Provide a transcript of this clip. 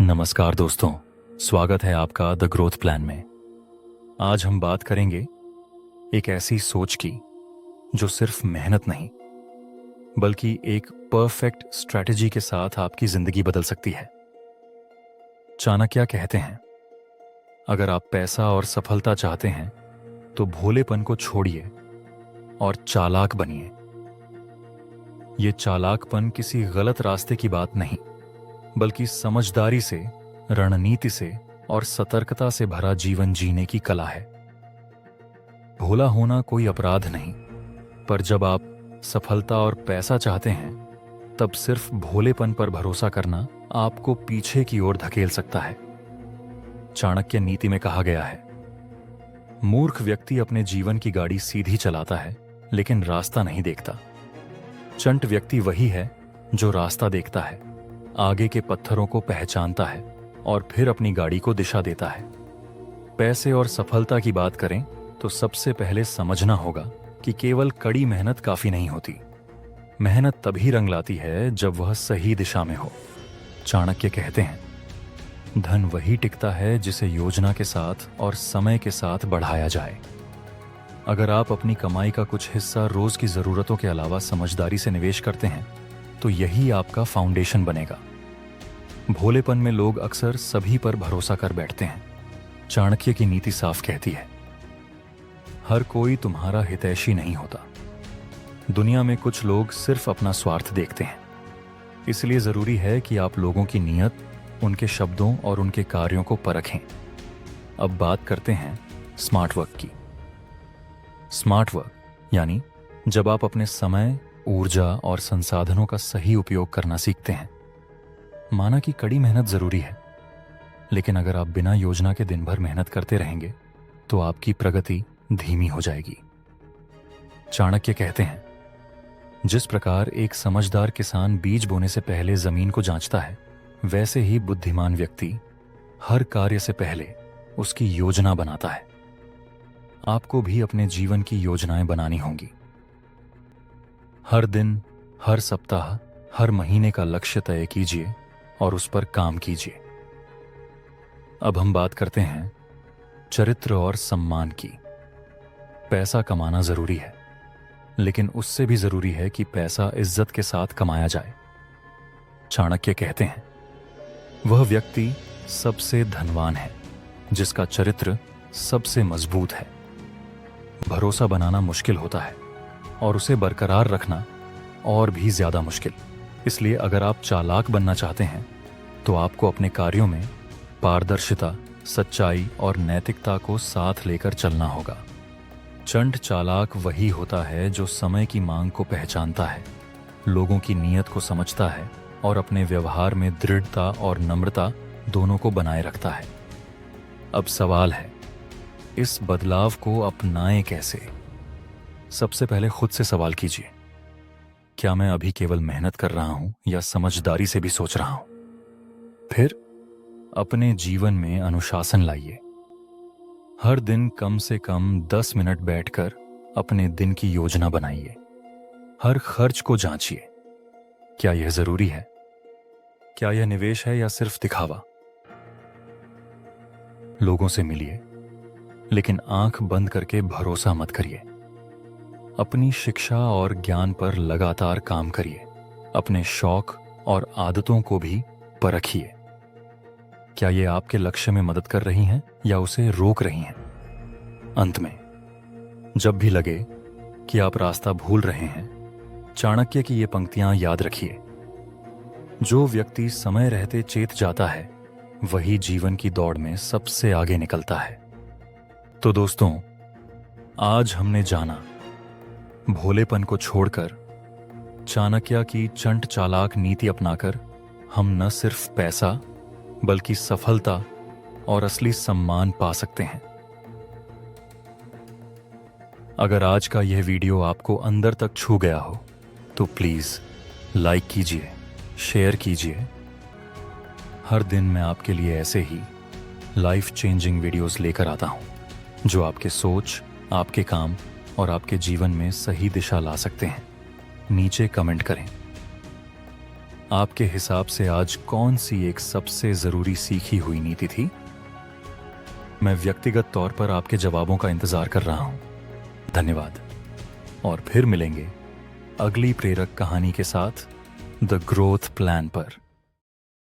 नमस्कार दोस्तों, स्वागत है आपका द ग्रोथ प्लान में। आज हम बात करेंगे एक ऐसी सोच की जो सिर्फ मेहनत नहीं बल्कि एक परफेक्ट स्ट्रैटेजी के साथ आपकी जिंदगी बदल सकती है। चाणक्य कहते हैं, अगर आप पैसा और सफलता चाहते हैं तो भोलेपन को छोड़िए और चालाक बनिए। ये चालाकपन किसी गलत रास्ते की बात नहीं बल्कि समझदारी से, रणनीति से और सतर्कता से भरा जीवन जीने की कला है। भोला होना कोई अपराध नहीं, पर जब आप सफलता और पैसा चाहते हैं तब सिर्फ भोलेपन पर भरोसा करना आपको पीछे की ओर धकेल सकता है। चाणक्य नीति में कहा गया है, मूर्ख व्यक्ति अपने जीवन की गाड़ी सीधी चलाता है लेकिन रास्ता नहीं देखता। चंट व्यक्ति वही है जो रास्ता देखता है, आगे के पत्थरों को पहचानता है और फिर अपनी गाड़ी को दिशा देता है। पैसे और सफलता की बात करें तो सबसे पहले समझना होगा कि केवल कड़ी मेहनत काफी नहीं होती। मेहनत तभी रंग लाती है जब वह सही दिशा में हो। चाणक्य कहते हैं, धन वही टिकता है जिसे योजना के साथ और समय के साथ बढ़ाया जाए। अगर आप अपनी कमाई का कुछ हिस्सा रोज की जरूरतों के अलावा समझदारी से निवेश करते हैं तो यही आपका फाउंडेशन बनेगा। भोलेपन में लोग अक्सर सभी पर भरोसा कर बैठते हैं। चाणक्य की नीति साफ कहती है, हर कोई तुम्हारा हितैषी नहीं होता। दुनिया में कुछ लोग सिर्फ अपना स्वार्थ देखते हैं, इसलिए जरूरी है कि आप लोगों की नीयत, उनके शब्दों और उनके कार्यों को परखें। अब बात करते हैं स्मार्ट वर्क की। स्मार्ट वर्क यानी जब आप अपने समय, ऊर्जा और संसाधनों का सही उपयोग करना सीखते हैं। माना कि कड़ी मेहनत जरूरी है, लेकिन अगर आप बिना योजना के दिन भर मेहनत करते रहेंगे तो आपकी प्रगति धीमी हो जाएगी। चाणक्य कहते हैं, जिस प्रकार एक समझदार किसान बीज बोने से पहले जमीन को जांचता है, वैसे ही बुद्धिमान व्यक्ति हर कार्य से पहले उसकी योजना बनाता है। आपको भी अपने जीवन की योजनाएं बनानी होंगी। हर दिन, हर सप्ताह, हर महीने का लक्ष्य तय कीजिए और उस पर काम कीजिए। अब हम बात करते हैं चरित्र और सम्मान की। पैसा कमाना जरूरी है, लेकिन उससे भी जरूरी है कि पैसा इज्जत के साथ कमाया जाए। चाणक्य कहते हैं, वह व्यक्ति सबसे धनवान है जिसका चरित्र सबसे मजबूत है। भरोसा बनाना मुश्किल होता है और उसे बरकरार रखना और भी ज्यादा मुश्किल। इसलिए अगर आप चालाक बनना चाहते हैं तो आपको अपने कार्यों में पारदर्शिता, सच्चाई और नैतिकता को साथ लेकर चलना होगा। चंट चालाक वही होता है जो समय की मांग को पहचानता है, लोगों की नीयत को समझता है और अपने व्यवहार में दृढ़ता और नम्रता दोनों को बनाए रखता है। अब सवाल है, इस बदलाव को अपनाएं कैसे? सबसे पहले खुद से सवाल कीजिए, क्या मैं अभी केवल मेहनत कर रहा हूं या समझदारी से भी सोच रहा हूं? फिर अपने जीवन में अनुशासन लाइए। हर दिन कम से कम 10 मिनट बैठकर अपने दिन की योजना बनाइए। हर खर्च को जांचिए, क्या यह जरूरी है? क्या यह निवेश है या सिर्फ दिखावा? लोगों से मिलिए, लेकिन आंख बंद करके भरोसा मत करिए। अपनी शिक्षा और ज्ञान पर लगातार काम करिए। अपने शौक और आदतों को भी परखिए, क्या ये आपके लक्ष्य में मदद कर रही हैं या उसे रोक रही हैं? अंत में, जब भी लगे कि आप रास्ता भूल रहे हैं, चाणक्य की ये पंक्तियां याद रखिए, जो व्यक्ति समय रहते चेत जाता है वही जीवन की दौड़ में सबसे आगे निकलता है। तो दोस्तों, आज हमने जाना, भोलेपन को छोड़कर चाणक्य की चंट चालाक नीति अपनाकर हम न सिर्फ पैसा बल्कि सफलता और असली सम्मान पा सकते हैं। अगर आज का यह वीडियो आपको अंदर तक छू गया हो तो प्लीज लाइक कीजिए, शेयर कीजिए। हर दिन मैं आपके लिए ऐसे ही लाइफ चेंजिंग वीडियोस लेकर आता हूं जो आपके सोच, आपके काम और आपके जीवन में सही दिशा ला सकते हैं। नीचे कमेंट करें। आपके हिसाब से आज कौन सी एक सबसे जरूरी सीखी हुई नीति थी? मैं व्यक्तिगत तौर पर आपके जवाबों का इंतजार कर रहा हूं। धन्यवाद। और फिर मिलेंगे अगली प्रेरक कहानी के साथ द ग्रोथ प्लान पर।